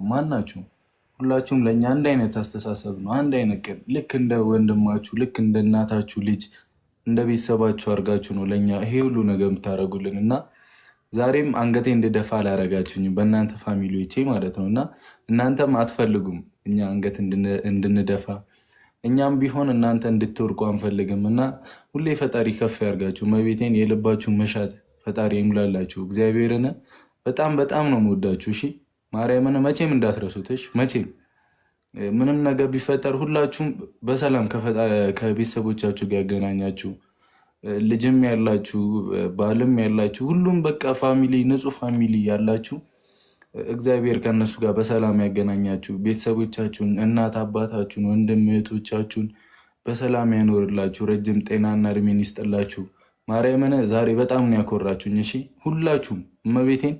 ማናችሁ ሁላችሁም ለኛ አንድ አይነት አስተሳሰብ ነው። አንድ አይነት ቀን ልክ እንደ ወንድማችሁ ልክ እንደ እናታችሁ ልጅ እንደ ቤተሰባችሁ አድርጋችሁ ነው ለኛ ይሄ ሁሉ ነገር የምታደርጉልን እና ዛሬም አንገቴ እንድደፋ አላረጋችሁኝ በእናንተ ፋሚሊዎቼ ማለት ነው እና እናንተም አትፈልጉም እኛ አንገት እንድንደፋ እኛም ቢሆን እናንተ እንድትወርቁ አንፈልግም እና ሁሌ ፈጣሪ ከፍ ያርጋችሁ መቤቴን የልባችሁ መሻት ፈጣሪ ይሙላላችሁ። እግዚአብሔርን በጣም በጣም ነው የምወዳችሁ። እሺ ማርያምን መቼም እንዳትረሱትሽ። መቼም ምንም ነገር ቢፈጠር ሁላችሁም በሰላም ከቤተሰቦቻችሁ ጋር ያገናኛችሁ። ልጅም ያላችሁ ባልም ያላችሁ ሁሉም በቃ ፋሚሊ ንጹህ ፋሚሊ ያላችሁ እግዚአብሔር ከነሱ ጋር በሰላም ያገናኛችሁ። ቤተሰቦቻችሁን እናት አባታችሁን ወንድም እህቶቻችሁን በሰላም ያኖርላችሁ። ረጅም ጤናና እድሜን ይስጥላችሁ። ማርያምን ዛሬ በጣም ነው ያኮራችሁኝ። እሺ ሁላችሁም እመቤቴን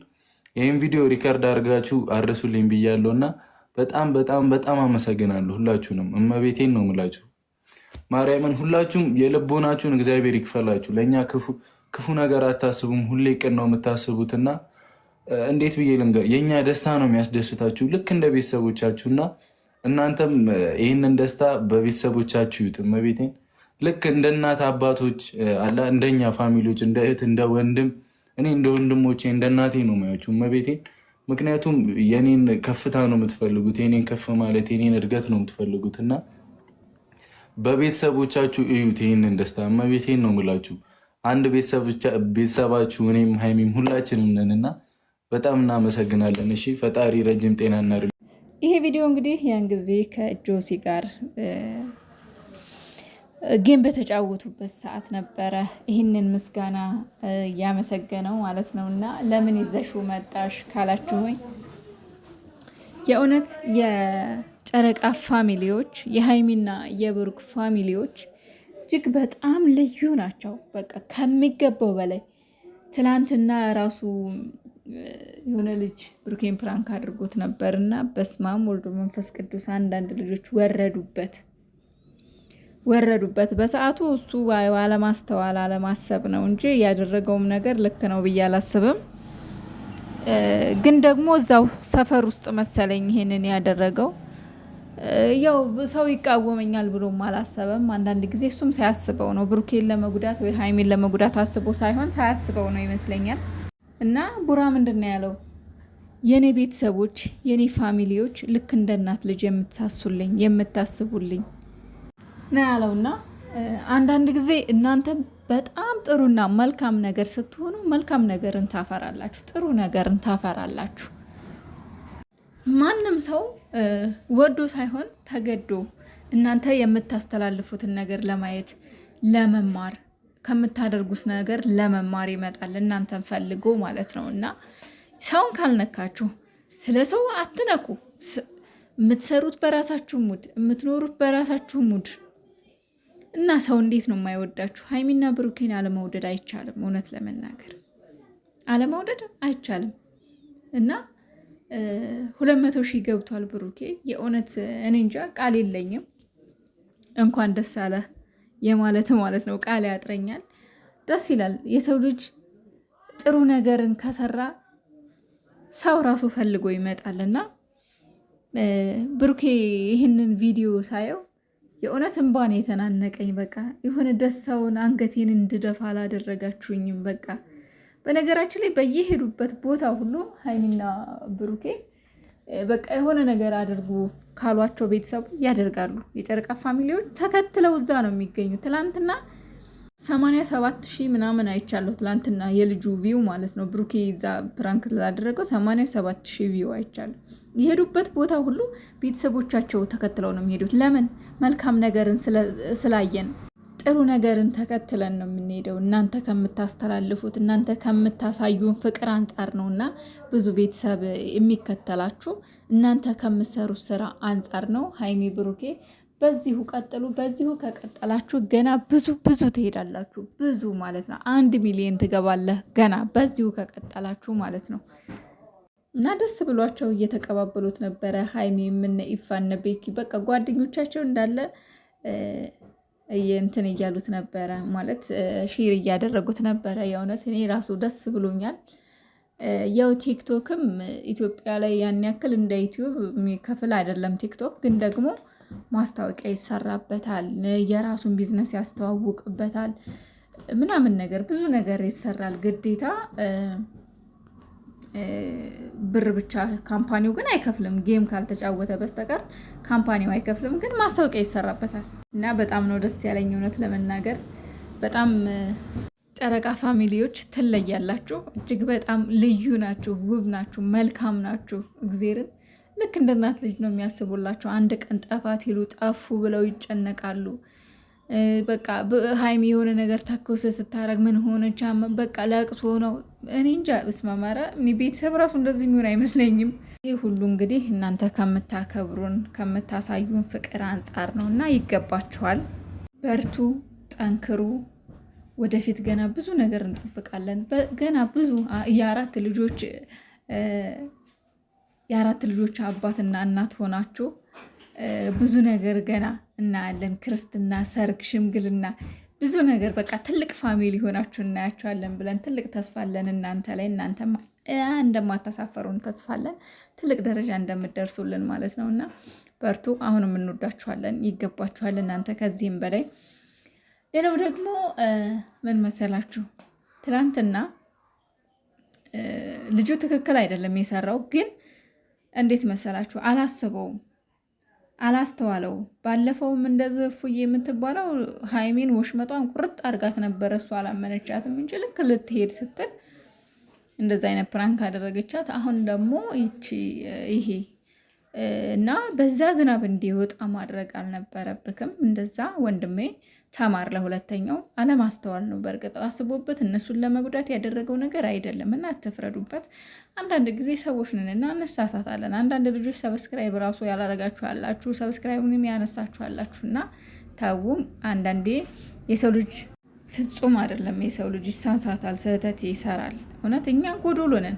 ይህን ቪዲዮ ሪከርድ አድርጋችሁ አድርሱልኝ ብያለሁና በጣም በጣም በጣም አመሰግናለሁ ሁላችሁንም። እመቤቴን ነው የምላችሁ። ማርያምን ሁላችሁም የልቦናችሁን እግዚአብሔር ይክፈላችሁ። ለእኛ ክፉ ነገር አታስቡም። ሁሌ ቅን ነው የምታስቡትና እንዴት ብዬ ልንገር፣ የእኛ ደስታ ነው የሚያስደስታችሁ ልክ እንደ ቤተሰቦቻችሁና እናንተም ይህንን ደስታ በቤተሰቦቻችሁ ይዩት። እመቤቴን ልክ እንደ እናት አባቶች አላ እንደኛ ፋሚሊዎች እንደ እህት እንደ ወንድም እኔ እንደ ወንድሞቼ እንደ እናቴ ነው ማያችሁ እመቤቴን። ምክንያቱም የኔን ከፍታ ነው የምትፈልጉት፣ የኔን ከፍ ማለት የኔን እድገት ነው የምትፈልጉት እና በቤተሰቦቻችሁ እዩት ይህንን ደስታ። እመቤቴን ነው የምላችሁ። አንድ ቤተሰባችሁ እኔም ሀይሚም ሁላችንም ነንና በጣም እናመሰግናለን። እሺ ፈጣሪ ረጅም ጤናና ይሄ ቪዲዮ እንግዲህ ያን ጊዜ ከጆሲ ጋር ጌም በተጫወቱበት ሰዓት ነበረ ይህንን ምስጋና ያመሰገነው ማለት ነው። እና ለምን ይዘሽው መጣሽ ካላችሁኝ የእውነት የጨረቃ ፋሚሊዎች የሀይሚና የብሩክ ፋሚሊዎች እጅግ በጣም ልዩ ናቸው። በቃ ከሚገባው በላይ ትላንትና ራሱ የሆነ ልጅ ብሩኬን ፕራንክ አድርጎት ነበር እና በስማም ወልዶ መንፈስ ቅዱስ አንዳንድ ልጆች ወረዱበት። በሰዓቱ እሱ አለማስተዋል አለማሰብ ነው እንጂ ያደረገውም ነገር ልክ ነው ብዬ አላስብም። ግን ደግሞ እዛው ሰፈር ውስጥ መሰለኝ ይሄንን ያደረገው። ያው ሰው ይቃወመኛል ብሎም አላሰበም። አንዳንድ ጊዜ እሱም ሳያስበው ነው ብሩኬን ለመጉዳት ወይ ሀይሚን ለመጉዳት አስቦ ሳይሆን ሳያስበው ነው ይመስለኛል። እና ቡራ ምንድን ነው ያለው? የኔ ቤተሰቦች የኔ ፋሚሊዎች ልክ እንደ እናት ልጅ የምትሳሱልኝ የምታስቡልኝ ነው ያለውና አንዳንድ ጊዜ እናንተ በጣም ጥሩና መልካም ነገር ስትሆኑ መልካም ነገርን ታፈራላችሁ፣ ጥሩ ነገርን ታፈራላችሁ። ማንም ሰው ወዶ ሳይሆን ተገዶ እናንተ የምታስተላልፉትን ነገር ለማየት ለመማር ከምታደርጉት ነገር ለመማር ይመጣል፣ እናንተን ፈልጎ ማለት ነው። እና ሰውን ካልነካችሁ ስለ ሰው አትነኩ። የምትሰሩት በራሳችሁ ሙድ፣ የምትኖሩት በራሳችሁ ሙድ እና ሰው እንዴት ነው የማይወዳችሁ? ሀይሚና ብሩኬን አለመውደድ አይቻልም። እውነት ለመናገር አለመውደድ አይቻልም። እና 200,000 ገብቷል ብሩኬ። የእውነት እኔ እንጃ ቃል የለኝም። እንኳን ደስ አለ የማለት ማለት ነው። ቃል ያጥረኛል። ደስ ይላል። የሰው ልጅ ጥሩ ነገርን ከሰራ ሰው ራሱ ፈልጎ ይመጣልና ብሩኬ ይህንን ቪዲዮ ሳየው የእውነት እንባን የተናነቀኝ። በቃ የሆነ ደስታውን አንገቴን እንድደፋ አላደረጋችሁኝም። በቃ በነገራችን ላይ በየሄዱበት ቦታ ሁሉ ሀይሚና ብሩኬ በቃ የሆነ ነገር አድርጉ ካሏቸው ቤተሰቡ ያደርጋሉ። የጨረቃ ፋሚሊዎች ተከትለው እዛ ነው የሚገኙ። ትላንትና 87,000 ምናምን አይቻለሁ። ትላንትና የልጁ ቪው ማለት ነው። ብሩኬ እዛ ፕራንክ ላደረገው 87,000 ቪው አይቻለሁ። የሄዱበት ቦታ ሁሉ ቤተሰቦቻቸው ተከትለው ነው የሚሄዱት። ለምን? መልካም ነገርን ስላየን ጥሩ ነገርን ተከትለን ነው የምንሄደው። እናንተ ከምታስተላልፉት እናንተ ከምታሳዩን ፍቅር አንጻር ነው እና ብዙ ቤተሰብ የሚከተላችሁ እናንተ ከምሰሩት ስራ አንጻር ነው። ሀይሚ ብሩኬ በዚሁ ቀጥሉ። በዚሁ ከቀጠላችሁ ገና ብዙ ብዙ ትሄዳላችሁ። ብዙ ማለት ነው 1 ሚሊዮን ትገባለህ ገና በዚሁ ከቀጠላችሁ ማለት ነው። እና ደስ ብሏቸው እየተቀባበሉት ነበረ። ሀይሚ ምነ ኢፋነ ቤኪ በቃ ጓደኞቻቸው እንዳለ እንትን እያሉት ነበረ ማለት ሼር እያደረጉት ነበረ። የእውነት እኔ ራሱ ደስ ብሎኛል። ያው ቲክቶክም ኢትዮጵያ ላይ ያን ያክል እንደ ዩቲዩብ የሚከፍል አይደለም። ቲክቶክ ግን ደግሞ ማስታወቂያ ይሰራበታል፣ የራሱን ቢዝነስ ያስተዋውቅበታል ምናምን ነገር ብዙ ነገር ይሰራል። ግዴታ ብር ብቻ ካምፓኒው ግን አይከፍልም። ጌም ካልተጫወተ በስተቀር ካምፓኒው አይከፍልም፣ ግን ማስታወቂያ ይሰራበታል። እና በጣም ነው ደስ ያለኝ እውነት ለመናገር በጣም ጨረቃ ፋሚሊዎች ትለያላችሁ። እጅግ በጣም ልዩ ናችሁ፣ ውብ ናችሁ፣ መልካም ናችሁ። እግዜርን ልክ እንደ እናት ልጅ ነው የሚያስቡላችሁ። አንድ ቀን ጠፋት ይሉ ጠፉ ብለው ይጨነቃሉ። በቃ ሀይሚ የሆነ ነገር ተኮሰ ስታረግ ምን ሆነች በቃ ለቅሶ ነው። እኔ እንጃ ብስማማረ ቤተሰብ ራሱ እንደዚህ የሚሆን አይመስለኝም። ይህ ሁሉ እንግዲህ እናንተ ከምታከብሩን ከምታሳዩን ፍቅር አንጻር ነው እና ይገባችኋል። በርቱ፣ ጠንክሩ። ወደፊት ገና ብዙ ነገር እንጠብቃለን። ገና ብዙ የአራት ልጆች አባትና እናት ሆናችሁ ብዙ ነገር ገና እናያለን። ክርስትና፣ ሰርግ፣ ሽምግልና ብዙ ነገር በቃ ትልቅ ፋሚሊ ሆናችሁ እናያቸዋለን ብለን ትልቅ ተስፋ አለን እናንተ ላይ። እናንተ እንደማታሳፈሩን ተስፋ አለን። ትልቅ ደረጃ እንደምትደርሱልን ማለት ነው እና በርቱ። አሁንም እንወዳችኋለን፣ ይገባችኋል እናንተ ከዚህም በላይ። ሌላው ደግሞ ምን መሰላችሁ? ትናንትና ልጁ ትክክል አይደለም የሰራው፣ ግን እንዴት መሰላችሁ? አላስበውም፣ አላስተዋለው። ባለፈውም እንደዚህ እፉዬ የምትባለው ሀይሚን ወሽመጧን ቁርጥ አድርጋት ነበረ። እሱ አላመነቻትም እንጂ ልክ ልትሄድ ስትል እንደዚ አይነት ፕራንክ አደረገቻት። አሁን ደግሞ ይሄ እና በዛ ዝናብ እንዲወጣ ማድረግ አልነበረብክም። እንደዛ ወንድሜ ተማር። ለሁለተኛው አለማስተዋል ነው። በእርግጥ አስቦበት እነሱን ለመጉዳት ያደረገው ነገር አይደለም እና አትፍረዱበት። አንዳንድ ጊዜ ሰዎች ነን እና እንሳሳታለን። አንዳንድ ልጆች ሰብስክራይብ ራሱ ያላረጋችሁ ያላችሁ፣ ሰብስክራይቡንም ያነሳችሁ ያላችሁ እና ተውም። አንዳንዴ የሰው ልጅ ፍጹም አይደለም። የሰው ልጅ ይሳሳታል፣ ስህተት ይሰራል። እውነት እኛ ጎዶሎ ነን፣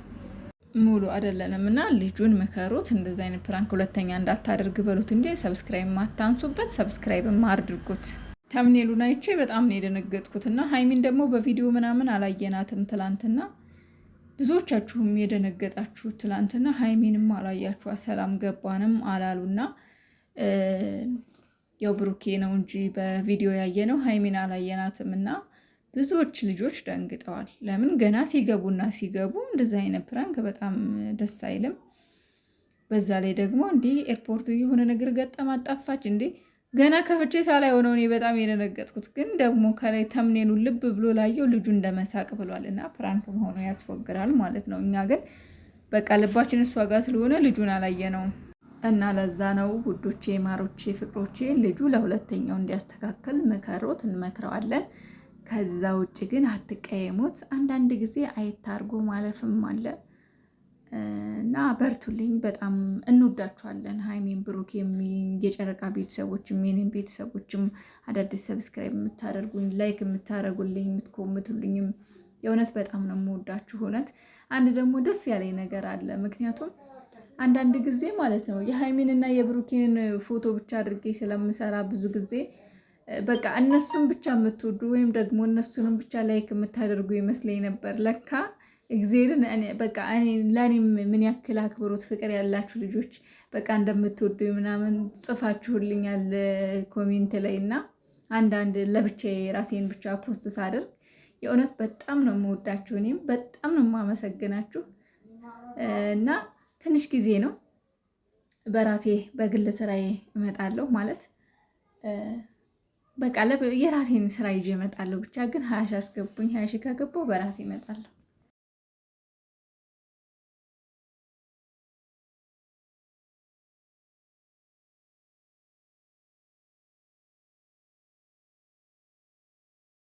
ሙሉ አይደለንም እና ልጁን ምከሩት። እንደዚ አይነት ፕራንክ ሁለተኛ እንዳታደርግ በሉት እንጂ ሰብስክራይብ ማታንሱበት፣ ሰብስክራይብ ማድርጉት። ተምኔሉን አይቼ በጣም ነው የደነገጥኩት እና ሀይሚን ደግሞ በቪዲዮ ምናምን አላየናትም ትላንትና። ብዙዎቻችሁም የደነገጣችሁ ትላንትና ሀይሚንም አላያችኋ፣ ሰላም ገባንም አላሉና ያው ብሩኬ ነው እንጂ በቪዲዮ ያየ ነው፣ ሀይሚን አላየናትም እና ብዙዎች ልጆች ደንግጠዋል። ለምን ገና ሲገቡ እንደዚህ አይነት ፕራንክ በጣም ደስ አይልም። በዛ ላይ ደግሞ እንዲህ ኤርፖርት የሆነ ነገር ገጠማት ጠፋች እንዴ! ገና ከፍቼ ሳላይ ሆነው እኔ በጣም የደነገጥኩት። ግን ደግሞ ከላይ ተምኔሉ ልብ ብሎ ላየው ልጁ እንደመሳቅ ብሏል እና ፕራንክ መሆኑ ያስፎግራል ማለት ነው። እኛ ግን በቃ ልባችን እሷ ጋር ስለሆነ ልጁን አላየነውም እና ለዛ ነው ውዶቼ፣ ማሮቼ፣ ፍቅሮቼ ልጁ ለሁለተኛው እንዲያስተካከል ምከሮት፣ እንመክረዋለን። ከዛ ውጭ ግን አትቀየሙት። አንዳንድ ጊዜ አይታርጎ ማለፍም አለ እና በርቱልኝ። በጣም እንወዳችኋለን። ሀይሚን፣ ብሩክ፣ የጨረቃ ቤተሰቦችም የኔም ቤተሰቦችም አዳዲስ ሰብስክራይብ የምታደርጉኝ፣ ላይክ የምታደርጉልኝ፣ የምትኮምቱልኝም የእውነት በጣም ነው የምወዳችሁ። እውነት አንድ ደግሞ ደስ ያለኝ ነገር አለ። ምክንያቱም አንዳንድ ጊዜ ማለት ነው የሀይሚንና የብሩኬን ፎቶ ብቻ አድርጌ ስለምሰራ ብዙ ጊዜ በቃ እነሱን ብቻ የምትወዱ ወይም ደግሞ እነሱንም ብቻ ላይክ የምታደርጉ ይመስለኝ ነበር። ለካ እግዚአብሔርን በቃ ለእኔም ምን ያክል አክብሮት ፍቅር ያላችሁ ልጆች በቃ እንደምትወዱ ምናምን ጽፋችሁልኛል ኮሜንት ላይ እና አንዳንድ ለብቻዬ ራሴን ብቻ ፖስት ሳደርግ የእውነት በጣም ነው የምወዳችሁ። እኔም በጣም ነው የማመሰግናችሁ እና ትንሽ ጊዜ ነው በራሴ በግል ስራዬ እመጣለሁ ማለት በቃ የራሴን ስራ ይዤ እመጣለሁ። ብቻ ግን 20 ሺህ አስገቡኝ። 20 ሺህ ከገባሁ በራሴ እመጣለሁ።